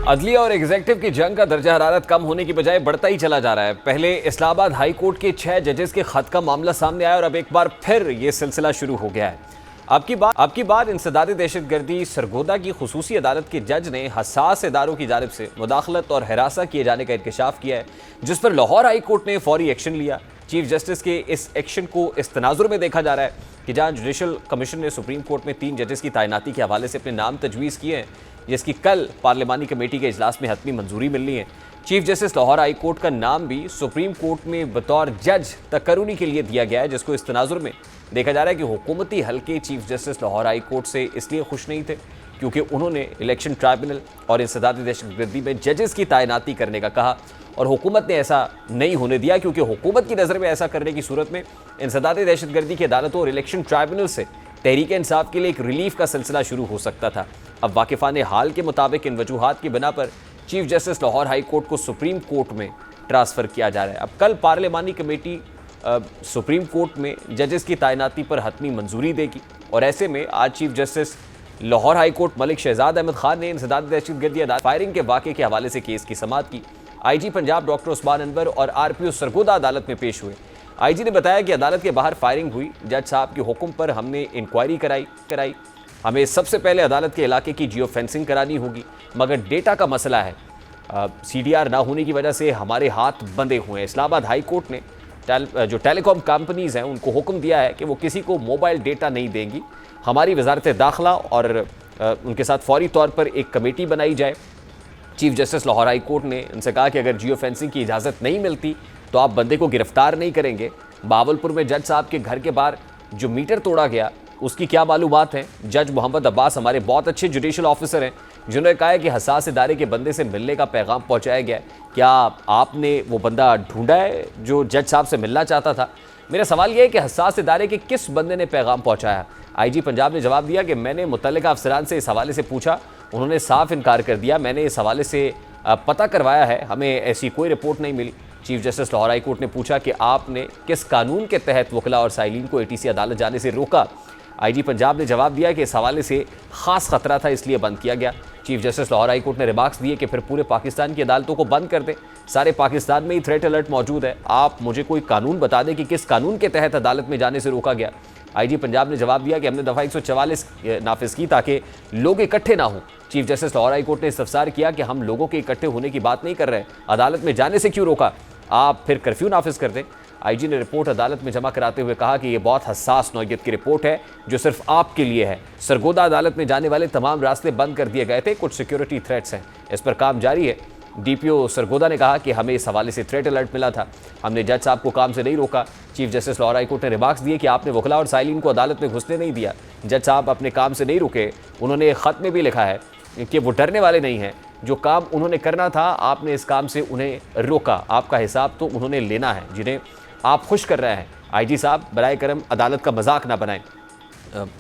अदलिया और एग्जेक्टिव की जंग का दर्जा हरारत कम होने की बजाय बढ़ता ही चला जा रहा है। पहले इस्लामाबाद हाई कोर्ट के 6 जजेस के खत का मामला सामने आया और अब एक बार फिर ये सिलसिला शुरू हो गया है। आपकी बात इंसदाद दहशतगर्दी सरगोदा की खुसूसी अदालत के जज ने हसास इदारों की जानिब से मुदाखलत और हिरासा किए जाने का इंकशाफ किया है, जिस पर लाहौर हाई कोर्ट ने फौरी एक्शन लिया। चीफ जस्टिस के इस एक्शन को इस तनाजुर में देखा जा रहा है कि जहां जुडिशल कमीशन ने सुप्रीम कोर्ट में 3 जजेस की तैनाती के हवाले से अपने नाम तजवीज़ किए हैं, जिसकी कल पार्लिमानी कमेटी के इजलास में हतमी मंजूरी मिलनी है। Chief justice Lahore high court का नाम भी सुप्रीम कोर्ट में बतौर जज तकरूनी के लिए दिया गया है, जिसको इस तनाजुर में देखा जा रहा है कि हुकूमती हल्के chief justice Lahore high court से इसलिए खुश नहीं थे क्योंकि उन्होंने इलेक्शन ट्राइब्यूनल और इंसदाद दहशतगर्दी में जजेस की तैनाती करने का कहा और हुकूमत ने ऐसा नहीं होने दिया, क्योंकि हुकूमत की नज़र में ऐसा करने की सूरत में इंसदाद दहशतगर्दी की अदालतों और इलेक्शन ट्राइब्यूनल से तहरीक इंसाफ के लिए एक रिलीफ का सिलसिला शुरू हो सकता था। अब वाकिफान हाल के मुताबिक इन वजूहात की बिना पर chief justice Lahore high court को सुप्रीम कोर्ट में ट्रांसफ़र किया जा रहा है। अब कल पार्लिमानी कमेटी सुप्रीम कोर्ट में जजेस की तैनाती पर हतमी मंजूरी देगी और ऐसे में आज chief justice Lahore high court Malik Shahzad Ahmed Khan ने इंसदाद दहशतगर्दी अदालत फायरिंग के वाक़े के हवाले से केस की समाअत की। IG पंजाब डॉक्टर उस्मान अनवर और RPO सरगोदा अदालत में पेश हुए। IG ने बताया कि अदालत के बाहर फायरिंग हुई, जज साहब के हुक्म पर हमने इंक्वायरी कराई। हमें सबसे पहले अदालत के इलाके की जियो फेंसिंग करानी होगी, मगर डेटा का मसला है, CDR ना होने की वजह से हमारे हाथ बंधे हुए हैं। इस्लामाबाद हाई कोर्ट ने जो टेलीकॉम कंपनीज़ हैं उनको हुक्म दिया है कि वो किसी को मोबाइल डेटा नहीं देंगी। हमारी वजारत दाखिला और उनके साथ फौरी तौर पर एक कमेटी बनाई जाए। Chief justice Lahore high court ने उनसे कहा कि अगर जियो फेंसिंग की इजाज़त नहीं मिलती तो आप बंदे को गिरफ्तार नहीं करेंगे। बावलपुर में जज साहब के घर के बाहर जो मीटर तोड़ा गया उसकी क्या मालूमात हैं? जज मोहम्मद अब्बास हमारे बहुत अच्छे जुडिशल ऑफिसर हैं, जिन्होंने कहा है कि हसास इदारे के बंदे से मिलने का पैगाम पहुंचाया गया है। क्या आपने वो बंदा ढूंढा है जो जज साहब से मिलना चाहता था? मेरा सवाल यह है कि हसास इदारे के किस बंदे ने पैगाम पहुंचाया? IG पंजाब ने जवाब दिया कि मैंने मुतल्लिका अफसरान से इस हवाले से पूछा, उन्होंने साफ इनकार कर दिया। मैंने इस हवाले से पता करवाया है, हमें ऐसी कोई रिपोर्ट नहीं मिली। Chief justice Lahore high court ने पूछा कि आपने किस कानून के तहत वकला और साइलिन को ATC अदालत जाने से रोका? IG पंजाब ने जवाब दिया कि इस हवाले से ख़ास ख़तरा था, इसलिए बंद किया गया। Chief justice Lahore high court ने रिमार्क्स दिए कि फिर पूरे पाकिस्तान की अदालतों को बंद कर दें, सारे पाकिस्तान में ही थ्रेट अलर्ट मौजूद है। आप मुझे कोई कानून बता दें कि किस कानून के तहत अदालत में जाने से रोका गया। IG पंजाब ने जवाब दिया कि हमने दफ़ा 144 नाफिज की ताकि लोग इकट्ठे ना हों। Chief justice Lahore high court ने इस्तफसार किया कि हम लोगों के इकट्ठे होने की बात नहीं कर रहे हैं, अदालत में जाने से क्यों रोका? आप फिर कर्फ्यू नाफिज कर दें। IG ने रिपोर्ट अदालत में जमा कराते हुए कहा कि यह बहुत हसास नौयत की रिपोर्ट है जो सिर्फ आपके लिए है। सरगोदा अदालत में जाने वाले तमाम रास्ते बंद कर दिए गए थे, कुछ सिक्योरिटी थ्रेट्स हैं, इस पर काम जारी है। DPO सरगोदा ने कहा कि हमें इस हवाले से थ्रेट अलर्ट मिला था, हमने जज साहब को काम से नहीं रोका। Chief justice Lahore high court ने रिमार्क्स दिए कि आपने वकला और साइलिन को अदालत में घुसने नहीं दिया। जज साहब अपने काम से नहीं रुके, उन्होंने एक ख़त में भी लिखा है कि वो डरने वाले नहीं हैं, जो काम उन्होंने करना था आपने इस काम से उन्हें रोका, आपका हिसाब तो उन्होंने लेना है जिन्हें आप खुश कर रहे हैं। IG साहब बराए करम अदालत का मजाक ना बनाएं।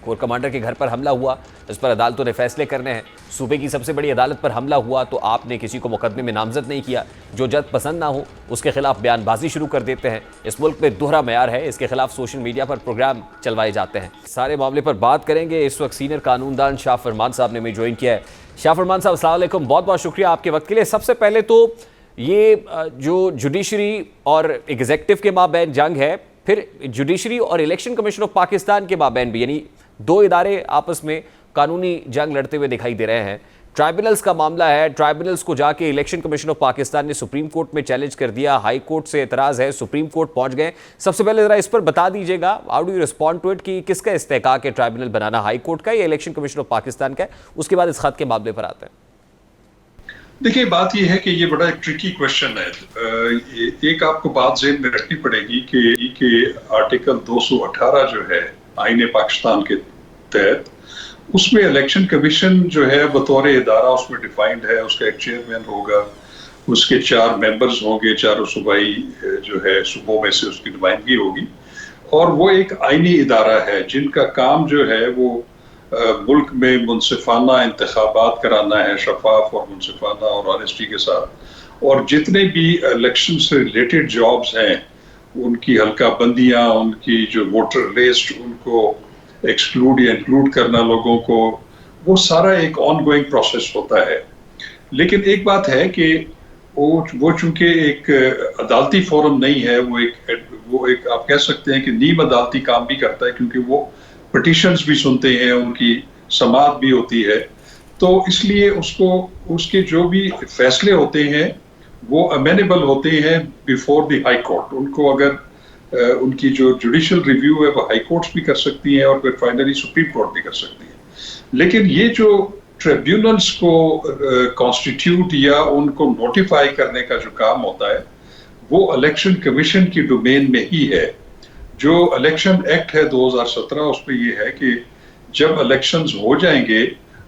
कोर कमांडर के घर पर हमला हुआ, इस पर अदालतों ने फैसले करने हैं। सूबे की सबसे बड़ी अदालत पर हमला हुआ तो आपने किसी को मुकदमे में नामजद नहीं किया। जो जज पसंद ना हो उसके खिलाफ बयानबाजी शुरू कर देते हैं। इस मुल्क में दोहरा मयार है, इसके खिलाफ सोशल मीडिया पर प्रोग्राम चलवाए जाते हैं। सारे मामले पर बात करेंगे। इस वक्त सीनियर कानूनदान शाह फरमान साहब ने हमें ज्वाइन किया है। शाह फरमान साहब अस्सलाम वालेकुम, बहुत बहुत शुक्रिया आपके वक्त के लिए। सबसे पहले तो ये जो जुडिशरी और एग्जेक्टिव के माबैन जंग है, फिर जुडिशरी और इलेक्शन कमीशन ऑफ पाकिस्तान के माबैन भी, यानी 2 इदारे आपस में कानूनी जंग लड़ते हुए दिखाई दे रहे हैं। ट्राइब्यूनल्स का मामला है, ट्राइब्यूनल्स को जाके इलेक्शन कमीशन ऑफ पाकिस्तान ने सुप्रीम कोर्ट में चैलेंज कर दिया, हाई कोर्ट से एतराज़ है, सुप्रीम कोर्ट पहुंच गए। सबसे पहले ज़रा इस पर बता दीजिएगा, how do you respond to it, कि किसका इस्तेहकाक है ट्राइब्यूनल बनाना, हाई कोर्ट का या इलेक्शन कमीशन ऑफ पाकिस्तान का? उसके बाद इस खत के मामले पर आते हैं। देखिए, बात यह है कि ये बड़ा एक ट्रिकी क्वेश्चन है। एक आपको बात ज़हन में रखनी पड़ेगी कि आर्टिकल 218 जो है आईन पाकिस्तान के तहत, उसमें इलेक्शन कमीशन जो है बतौर इदारा उसमें डिफाइंड है। उसका एक चेयरमैन होगा, उसके 4 मेंबर्स होंगे, चारों सूबाई जो है सूबों में से उसकी नुमाइंदगी होगी, और वो एक आईनी इदारा है जिनका काम जो है वो मुल्क में मुनसिफाना इंतखाबात कराना है, शफाफ और मुनसिफाना और ऑनेस्टी के साथ। और जितने भी इलेक्शन से रिलेटेड जॉब्स हैं, उनकी हल्का बंदियाँ, उनकी जो वोटर लिस्ट, उनको एक्सक्लूड या इंक्लूड करना लोगों को, वो सारा एक ऑन गोइंग प्रोसेस होता है। लेकिन एक बात है कि वो चूंकि एक अदालती फोरम नहीं है, वो एक आप कह सकते हैं कि नीम अदालती काम भी करता है, क्योंकि वो पिटिशंस भी सुनते हैं, उनकी समाअत भी होती है। तो इसलिए उसके जो भी फैसले होते हैं वो अमेनेबल होते हैं बिफोर द हाई कोर्ट। उनको अगर उनकी जो जुडिशियल रिव्यू है वो हाई कोर्ट्स भी कर सकती हैं और फिर फाइनली सुप्रीम कोर्ट भी कर सकती है। लेकिन ये जो ट्रिब्यूनल्स को कॉन्स्टिट्यूट या उनको नोटिफाई करने का जो काम होता है वो इलेक्शन कमीशन की डोमेन में ही है। जो इलेक्शन एक्ट है 2017 उसमें ये है कि जब इलेक्शंस हो जाएंगे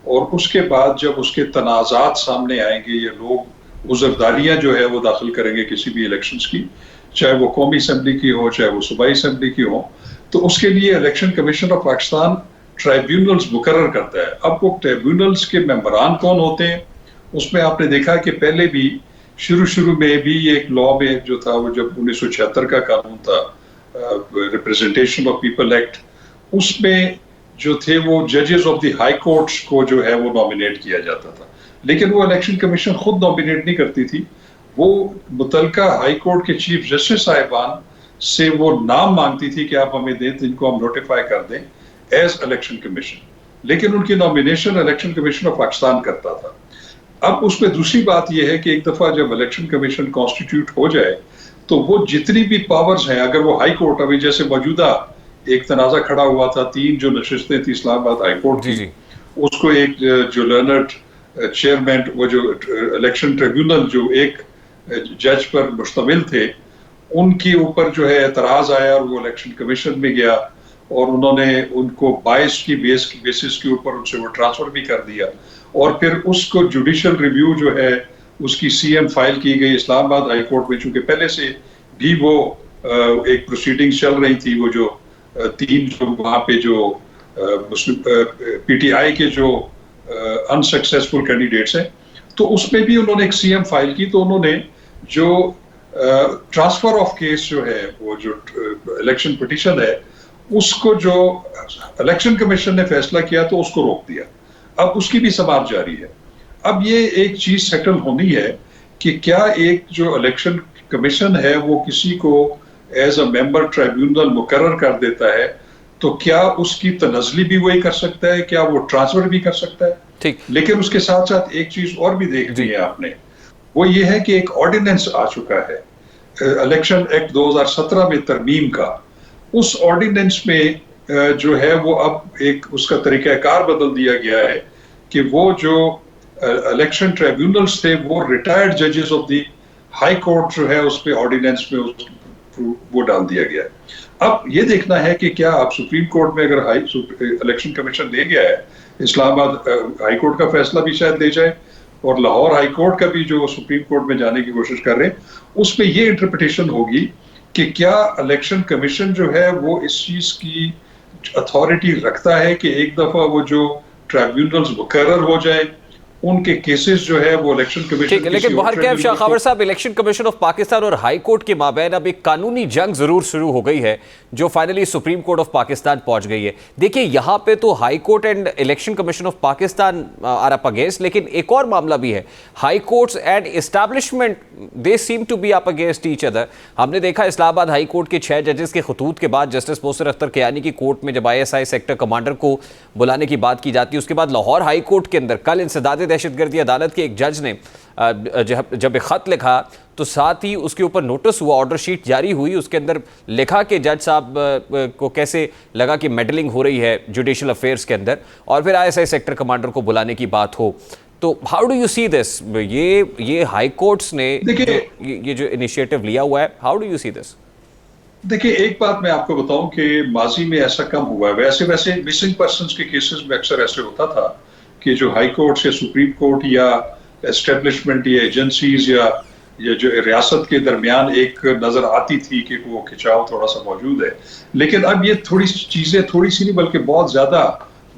और उसके बाद जब उसके तनाज़ात सामने आएंगे या लोग उज़रदारियां जो है वो दाखिल करेंगे किसी भी इलेक्शंस की, चाहे वो कौमी असम्बली की हो चाहे वो सूबाई असम्बली की हो, तो उसके लिए election commission of Pakistan tribunals मुकर्रर करता है। अब वो ट्राइब्यूनल्स के मेंबरान कौन होते हैं, उसमें आपने देखा कि पहले भी शुरू में भी एक लॉ में जो था, वो जब 1976 का कानून था रिप्रेजेंटेशन ऑफ पीपल एक्ट, उसमें जो थे वो जजेस ऑफ द हाई कोर्ट्स को जो है वो नॉमिनेट किया जाता था। लेकिन वो इलेक्शन कमीशन खुद नॉमिनेट नहीं करती थी, वो मुतलका हाई कोर्ट के चीफ जस्टिस साहिबान से वो नाम मांगती थी कि आप हमें दें, इनको हम नोटिफाई कर दें एज इलेक्शन कमीशन। लेकिन उनकी nomination election commission of Pakistan करता था। अब उसमें दूसरी बात यह है कि एक दफा जब इलेक्शन कमीशन कॉन्स्टिट्यूट हो जाए तो वो जितनी भी पावर्स हैं, अगर वो हाई कोर्ट, अभी जैसे मौजूदा एक तनाजा खड़ा हुआ था, 3 जो नशिस्तें थी इस्लामाबाद हाई कोर्ट की, उसको एक जो लर्नड चेयरमैन, वो जो इलेक्शन ट्रिब्यूनल जो एक जज पर मुश्तमिल थे, उनके ऊपर जो है एतराज आया और वो इलेक्शन कमीशन में गया और उन्होंने उनको 22 की बेसिस के ऊपर उनसे वो ट्रांसफर भी कर दिया। और फिर उसको जुडिशियल रिव्यू जो है उसकी सीएम फाइल की गई इस्लामाबाद हाई कोर्ट में, चूंकि पहले से भी वो एक प्रोसीडिंग चल रही थी। वो जो 3 जो वहाँ पे जो पीटीआई के जो अनसक्सेसफुल कैंडिडेट्स हैं, तो उसमें भी उन्होंने एक सीएम फाइल की। तो उन्होंने जो ट्रांसफर ऑफ केस जो है, वो जो इलेक्शन पिटीशन है, उसको जो इलेक्शन कमीशन ने फैसला किया तो उसको रोक दिया। अब उसकी भी समाअत जारी है। अब ये एक चीज सेटल होनी है कि क्या एक जो इलेक्शन कमीशन है वो किसी को एज अ मेंबर ट्राइब्यूनल मुकर्रर कर देता है, तो क्या उसकी तनज़ली भी वही कर सकता है, क्या वो ट्रांसफर भी कर सकता है? ठीक। लेकिन उसके साथ साथ एक चीज और भी देखनी है आपने, वो ये है कि एक ऑर्डिनेंस आ चुका है इलेक्शन एक्ट 2017 में तरमीम का। उस ऑर्डिनेंस में जो है वो अब एक उसका तरीकाकार बदल दिया गया है कि वो जो इलेक्शन ट्रिब्यूनल्स थे वो रिटायर्ड जजेस ऑफ द हाई कोर्ट जो है उस पे ऑर्डिनेंस में वो डाल दिया गया है। अब ये देखना है कि क्या आप सुप्रीम कोर्ट में अगर इलेक्शन कमीशन ले गया है, इस्लामाबाद हाई कोर्ट का फैसला भी शायद ले जाए और लाहौर हाई कोर्ट का भी जो सुप्रीम कोर्ट में जाने की कोशिश कर रहे हैं, उसमें ये इंटरप्रिटेशन होगी कि क्या इलेक्शन कमीशन जो है वो इस चीज की अथॉरिटी रखता है कि एक दफा वो जो ट्राइब्यूनल्स मुकर्रर हो जाए, उनके केसेस जो है वो इलेक्शन कमीशन। लेकिन बाहर कैफ शाह खबर साहब, इलेक्शन कमीशन ऑफ पाकिस्तान और हाई कोर्ट के माबैन अब एक कानूनी जंग जरूर शुरू हो गई है जो finally supreme court of Pakistan पहुंच गई है। देखिए, यहां पे तो high court and election commission of Pakistan are up against, लेकिन एक और मामला भी है, high courts and establishment they seem to be up against each other. हमने देखा इस्लामाबाद हाई कोर्ट के 6 जजेस के खतूत के बाद जस्टिस मोहसिन अख्तर कियानी की कोर्ट में जब ISI सेक्टर कमांडर को बुलाने की बात की जाती है, उसके बाद लाहौर हाई कोर्ट के अंदर कल इंसदाद दहशतगर्दी अदालत के एक जज ने जब एक खत लिखा तो साथ ही उसके ऊपर नोटिस हुआ, ऑर्डर शीट जारी हुई, उसके अंदर लिखा कि जज साहब को कैसे लगा कि मेडलिंग हो रही है जुडिशियल अफेयर्स के अंदर, और फिर ISI सेक्टर कमांडर को बुलाने की बात हो। तो how do you see this? ये हाई कोर्ट्स ने ये जो इनिशिएटिव लिया हुआ है, how do you see this? देखिए, एक बात मैं आपको बताऊं कि माजी में ऐसा कम हुआ है। वैसे मिसिंग पर्संस के केसेस में अक्सर ऐसे होता था कि जो हाई कोर्ट या सुप्रीम कोर्ट या एस्टेब्लिशमेंट या एजेंसीज या जो रियासत के दरमियान एक नजर आती थी कि वो खिंचाव थोड़ा सा मौजूद है। लेकिन अब ये चीजें थोड़ी सी नहीं बल्कि बहुत ज्यादा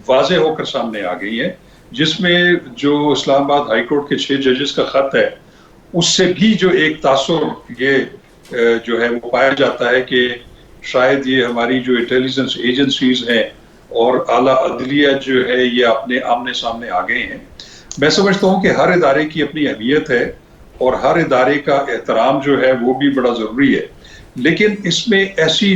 वाज़ेह होकर सामने आ गई हैं, जिसमें जो इस्लामाबाद हाई कोर्ट के 6 जजेस का खत है उससे भी जो एक तासुर ये जो है वो पाया जाता है कि शायद ये हमारी जो इंटेलिजेंस एजेंसीज हैं और आला अदलिया जो है ये अपने आमने सामने आ गए हैं। मैं समझता हूं कि हर इदारे की अपनी अहमियत है और हर इदारे का एहतराम जो है वो भी बड़ा जरूरी है, लेकिन इसमें ऐसी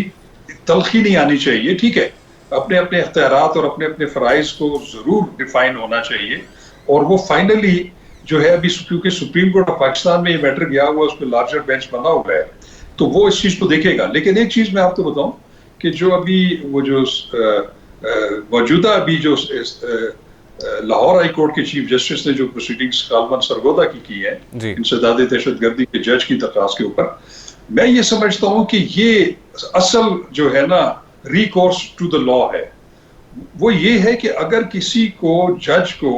तलखी नहीं आनी चाहिए। ठीक है, अपने अपने अख्तियारात और अपने अपने फ़राइज़ को जरूर डिफाइन होना चाहिए, और वो फाइनली जो है अभी क्योंकि सुप्रीम कोर्ट ऑफ पाकिस्तान में ये मैटर गया हुआ है, उसमें लार्जर बेंच बना हुआ है, तो वो इस चीज को देखेगा। लेकिन एक चीज मैं आपको बताऊं कि जो अभी वो जो मौजूदा अभी जो लाहौर हाई कोर्ट के चीफ जस्टिस ने जो प्रोसीडिंग्स सालमन सरगोदा की है इंसदाद दहशतगर्दी के जज की दरखास्त के ऊपर, मैं ये समझता हूं कि ये असल जो है ना रिकोर्स टू द लॉ है, वो ये है कि अगर किसी को जज को,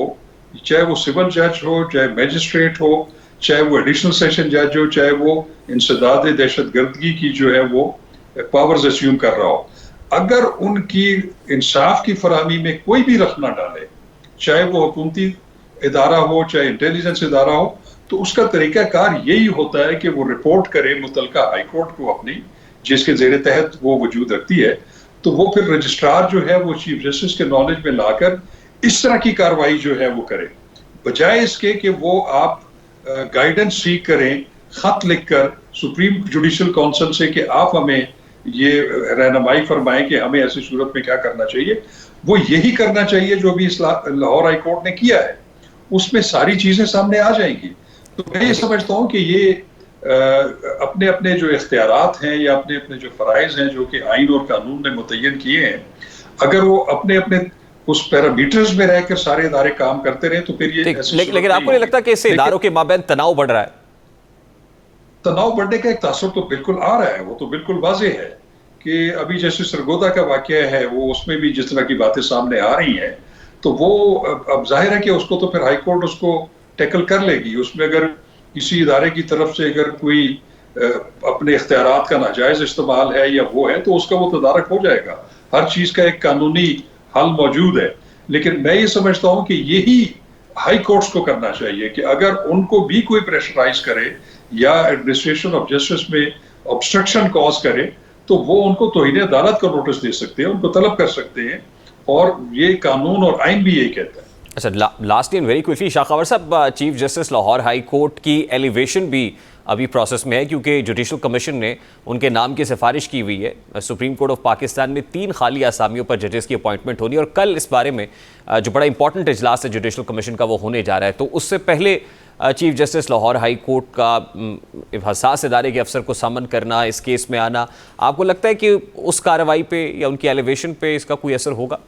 चाहे वो सिविल जज हो, चाहे मैजिस्ट्रेट हो, चाहे वो एडिशनल सेशन जज हो, चाहे वो इंसदाद दहशतगर्दी की जो है वो पावर्स अस्यूम कर रहा हो, अगर उनकी इंसाफ की फराहमी में कोई भी रख ना डाले, चाहे वो हुकूमती इदारा हो चाहे इंटेलिजेंस इदारा हो, तो उसका तरीकाकार यही होता है कि वो रिपोर्ट करे मुतलका हाई कोर्ट को अपनी, जिसके जेर तहत वो वजूद रखती है, तो वो फिर रजिस्ट्रार जो है वो चीफ जस्टिस के नॉलेज में लाकर इस तरह की कार्रवाई जो है वो करे, बजाय इसके कि वो आप गाइडेंस सीख करें खत लिखकर सुप्रीम जुडिशल काउंसिल से कि आप हमें ये रहनुमाई फरमाएं कि हमें ऐसी सूरत में क्या करना चाहिए। वो यही करना चाहिए जो भी इस लाहौर हाई कोर्ट ने किया है, उसमें सारी चीजें सामने आ जाएंगी। तो मैं ये समझता हूं कि ये अपने अपने जो इख्तियारात हैं या अपने अपने जो फराइज हैं जो कि आइन और कानून ने मुतय्यन किए हैं, अगर वो अपने अपने उस पैरामीटर्स में रहकर सारे इदारे काम करते रहे तो फिर ये लेकिन आपको नहीं लगता कि इससे इदारों के माबैन तनाव बढ़ रहा है? तनाव बढ़ने का एक तासुर तो बिल्कुल आ रहा है, वो तो बिल्कुल वाज़ेह है कि अभी जैसे सरगोदा का वाकया है, वो उसमें भी जिस तरह की बातें सामने आ रही हैं, तो वो अब जाहिर है कि उसको तो फिर हाई कोर्ट उसको टैकल कर लेगी। उसमें अगर किसी इदारे की तरफ से अगर कोई अपने इख्तियारात का नाजायज इस्तेमाल है या वो है, तो उसका वो तदारक हो जाएगा। हर चीज का एक कानूनी हल मौजूद है, लेकिन मैं ये समझता हूं कि यही हाई कोर्ट्स को करना चाहिए कि अगर उनको भी कोई प्रेशराइज करे या एडमिनिस्ट्रेशन ऑफ जस्टिस में ऑब्स्ट्रक्शन कॉज करे, तो वो उनको तौहीन अदालत का नोटिस दे सकते हैं, उनको तलब कर सकते हैं, और ये कानून और आइन भी यही कहता है। अच्छा, लास्ट इन वेरी क्विकली शाखावर साहब, chief justice Lahore high court की एलिवेशन भी अभी प्रोसेस में है, क्योंकि जुडिशल कमीशन ने उनके नाम की सिफारिश की हुई है। सुप्रीम कोर्ट ऑफ पाकिस्तान में 3 खाली आसामियों पर जजेस की अपॉइंटमेंट होनी है, और कल इस बारे में जो बड़ा इंपॉर्टेंट इजलास है जुडिशल कमीशन का वो होने जा रहा है। तो उससे पहले chief justice Lahore high court का हसास इदारे के अफसर को समन करना, इस केस में आना, आपको लगता है कि उस कार्रवाई पे या उनकी एलिवेशन पे इसका कोई असर होगा?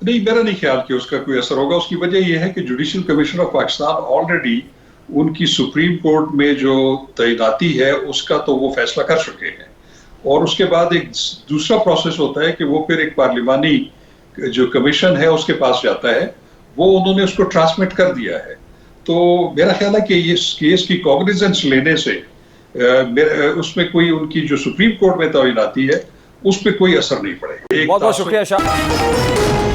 नहीं, मेरा नहीं ख्याल कि उसका कोई असर होगा। उसकी वजह यह है कि judicial commission of Pakistan already उनकी सुप्रीम कोर्ट में जो तैनाती है उसका तो वो फैसला कर चुके हैं, और उसके बाद एक दूसरा प्रोसेस होता है कि वो फिर एक पार्लिमानी जो कमीशन है उसके पास जाता है, वो उन्होंने उसको ट्रांसमिट कर दिया है। तो मेरा ख्याल है कि इस केस की कॉग्निजेंस लेने से उसमें कोई उनकी जो सुप्रीम कोर्ट में तैनाती है उस पर कोई असर नहीं पड़ेगा। बहुत बहुत शुक्रिया शाह।